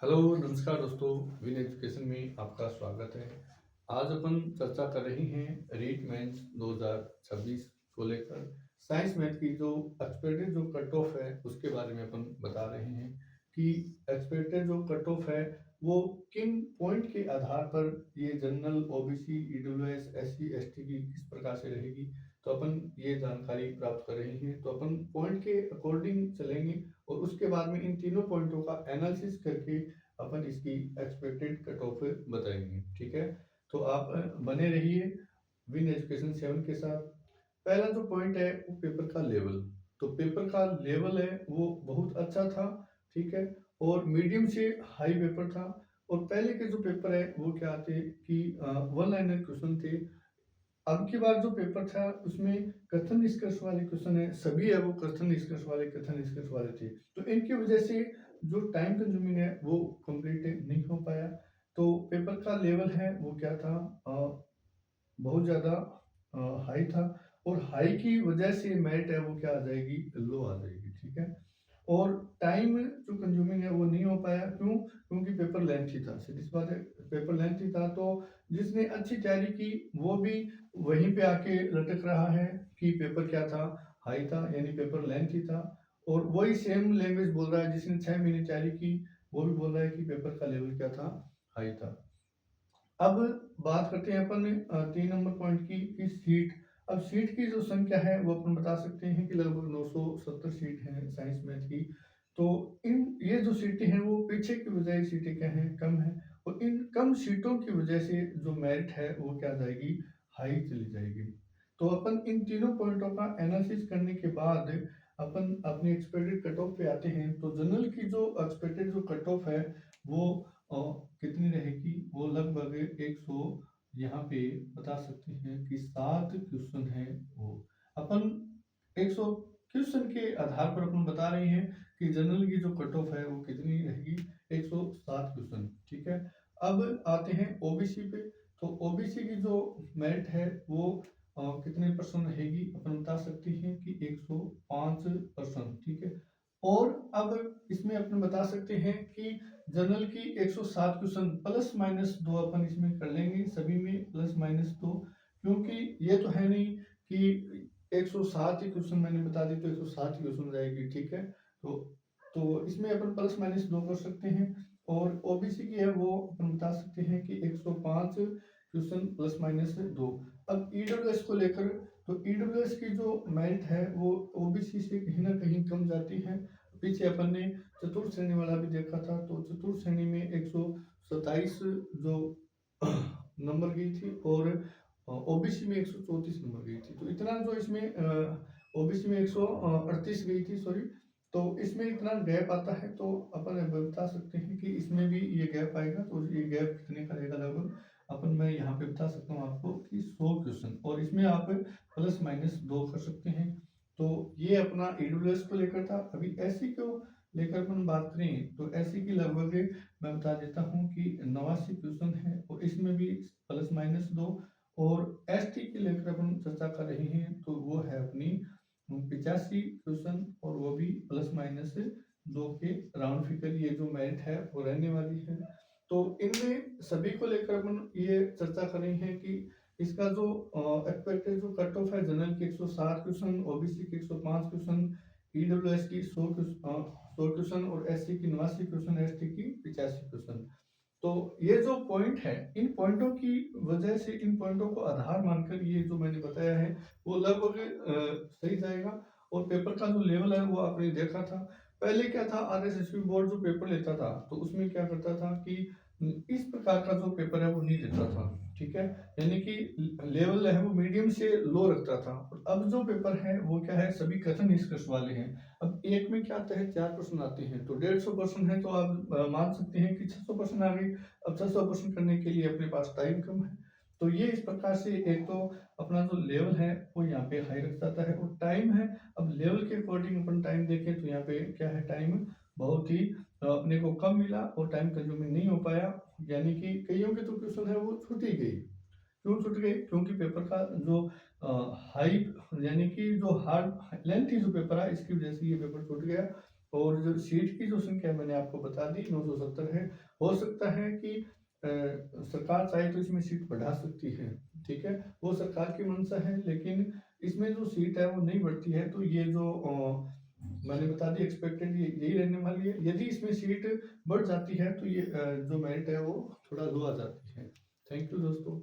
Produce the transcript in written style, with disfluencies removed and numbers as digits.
Hello नमस्कार दोस्तों, win education में आपका स्वागत है। आज अपन चर्चा कर रहे हैं रीट मेंस 2026 को लेकर। साइंस मैथ की जो एक्सपेक्टेड जो कट ऑफ है उसके बारे में अपन बता रहे हैं कि एक्सपेक्टेड जो कट ऑफ है वो किन पॉइंट के आधार पर ये general OBC EWS SC ST की किस प्रकार से रहेगी। तो अपन ये जानकारी प्राप्त कर रहे हैं, तो अपन पॉइंट के अकॉर्डिंग चलेंगे और उसके बाद में इन तीनों पॉइंटों का एनालिसिस करके अपन इसकी एक्सपेक्टेड कट ऑफ बताएंगे। ठीक है, तो आप बने रहिए विन एजुकेशन 7 के साथ। पहला जो पॉइंट है वो पेपर का लेवल। तो पेपर का लेवल है वो बहुत अच्छा था। ठीक है, और मीडियम से हाई पेपर था। और पहले के जो पेपर है वो क्या थे कि वन लाइनर क्वेश्चन थे। अब की बार जो पेपर था उसमें कथन निष्कर्ष वाले क्वेश्चन है, सभी है वो कथन निष्कर्ष वाले थे। तो इनकी वजह से जो टाइम कंज्यूमिंग है वो कंप्लीट नहीं हो पाया। तो पेपर का लेवल है वो क्या था, बहुत ज़्यादा हाई था। और हाई की वजह से मेरिट है वो क्या आ जाएगी, लो आ जाएगी। ठीक है, और टाइम जो कंज्यूमिंग है वो नहीं हो पाया। क्यों? क्योंकि पेपर लेंथी था, सीधी सी बात है। पेपर लेंथी था तो जिसने अच्छी तैयारी की वो भी वहीं पे आके लटक रहा है कि पेपर क्या था, हाई था, यानी पेपर लेंथी था। और वही सेम लैंग्वेज बोल रहा है जिसने 6 महीने तैयारी की, वो भी बोल रहा है कि पेपर का लेवल क्या था, हाई था। अब बात करते हैं अपन 3 नंबर पॉइंट की कि सीट। अब सीट की जो संख्या है वो अपन बता सकते हैं कि लगभग 970 सीट हैं साइंस मैथ की। तो इन ये जो सीटें हैं वो पीछे की बजाय सीटें क्या हैं, कम है। और इन कम सीटों की वजह से जो मेरिट है वो क्या जाएगी, हाई चली जाएगी। तो अपन इन तीनों पॉइंटों का एनालिसिस करने के बाद अपन अपनी एक्सपेक्टेड कट ऑफ पे आते हैं। तो जनरल की जो एक्सपेक्टेड जो कट ऑफ है वो कितनी रहेगी, वो लगभग 100, यहाँ पे बता सकते हैं कि 7 क्वेश्चन है वो। अपन 100 क्वेश्चन के आधार पर अपन बता रहे हैं कि जनरल की जो कट ऑफ है वो कितनी रहेगी, 107 क्वेश्चन। ठीक है, अब आते हैं ओबीसी पे। तो ओबीसी की जो मेरिट है वो कितने परसेंट रहेगी, अपन बता सकते हैं कि 105%। ठीक है, और अब इसमें अपन बता सकते हैं कि जनरल की 107 क्वेश्चन प्लस माइनस 2 अपन इसमें कर लेंगे, सभी में प्लस माइनस 2। क्योंकि ये तो है नहीं कि 107 ही क्वेश्चन मैंने बता दी तो 107 ही क्वेश्चन रहेगी। ठीक है, तो इसमें अपन प्लस माइनस 2 कर सकते हैं। और ओबीसी की है वो अपन बता सकते हैं कि 105 क्वेश्चन प्लस माइनस 2। अब ईडब्ल्यूएस को लेकर, तो ईडब्ल्यूएस की जो मेरिट है वो ओबीसी से कहीं ना कहीं कम जाती है। पीछे अपन ने चतुर्थ श्रेणी वाला भी देखा था, तो चतुर्थ श्रेणी में 127 जो नंबर गई थी और ओबीसी में 134 नंबर गई थी। तो इतना जो इसमें ओबीसी में 138 गई थी, सॉरी। तो इसमें इतना गैप आता है, तो अपन बता सकते हैं कि इसमें भी ये गैप आएगा। तो ये गैप कितने का रहेगा, लगभग अपन मैं यहाँ पे बता सकता हूँ आपको कि 100 क्वेश्चन, और इसमें आप प्लस माइनस 2 कर सकते हैं। तो ये अपना ईडब्ल्यूएस को लेकर था। अभी एससी को लेकर अपन बात करें तो एससी की लगभग मैं बता देता हूँ कि 89 क्वेश्चन है और इसमें भी प्लस माइनस 2। और एसटी की लेकर अपन चर्चा कर रहे हैं तो वो है अपनी 85 क्वेश्चन और वो भी प्लस माइनस 2 के राउंड फिगर, ये जो मेरिट है वो रहने वाली है। तो इनमें सभी को लेकर अपन ये चर्चा कर रहे हैं कि इसका जो एक्सपेक्टेड जो कट ऑफ है, जनरल की 107 क्वेश्चन, ओबीसी की 105 क्वेश्चन, ईडब्ल्यूएस की 100 क्वेश्चन और एससी की 89 क्वेश्चन, एसटी की 85 क्वेश्चन। तो ये जो पॉइंट है, इन पॉइंटों की वजह से, इन पॉइंटों को आधार मानकर ये जो मैंने बताया है वो लगभग सही जाएगा। और पेपर का जो लेवल है वो आपने देखा था। पहले क्या था, आरएसएसबी बोर्ड जो पेपर लेता था तो उसमें क्या करता था कि इस प्रकार का जो पेपर है वो नहीं देता था। ठीक है, यानी कि लेवल है वो मीडियम से लो रखता था। और अब जो पेपर है वो क्या है, सभी कथन निष्कर्ष वाले हैं। अब एक में क्या आता है, 4% आते हैं, तो 150% है, तो आप मान सकते हैं कि 600% आ गई। अब 600% करने के लिए अपने पास टाइम कम है। तो ये इस प्रकार से एक तो अपना जो लेवल है वो यहाँ पे हाई रख जाता है। और टाइम है, अब लेवल के अकॉर्डिंग अपन टाइम देखें तो यहाँ पे क्या है, टाइम बहुत ही अपने को कम मिला और टाइम कंज्यूमिंग नहीं हो पाया। यानी कि कईयों के तो क्वेश्चन है वो छूट ही गई। क्यों छूट गई? क्योंकि पेपर का जो हाई, यानी कि जो हार्ड लेंथी जो पेपर है इसकी वजह से ये पेपर छूट गया। और जो सीट की जो संख्या मैंने आपको बता दी 970 है। हो सकता है कि सरकार चाहे तो इसमें सीट बढ़ा सकती है, ठीक है, वो सरकार की मंशा है, लेकिन इसमें जो सीट है वो नहीं बढ़ती है। तो ये जो मैंने बता दी एक्सपेक्टेड यही रहने वाली है। यदि इसमें सीट बढ़ जाती है तो ये जो मेरिट है वो थोड़ा लो आ जाती है। थैंक यू दोस्तों।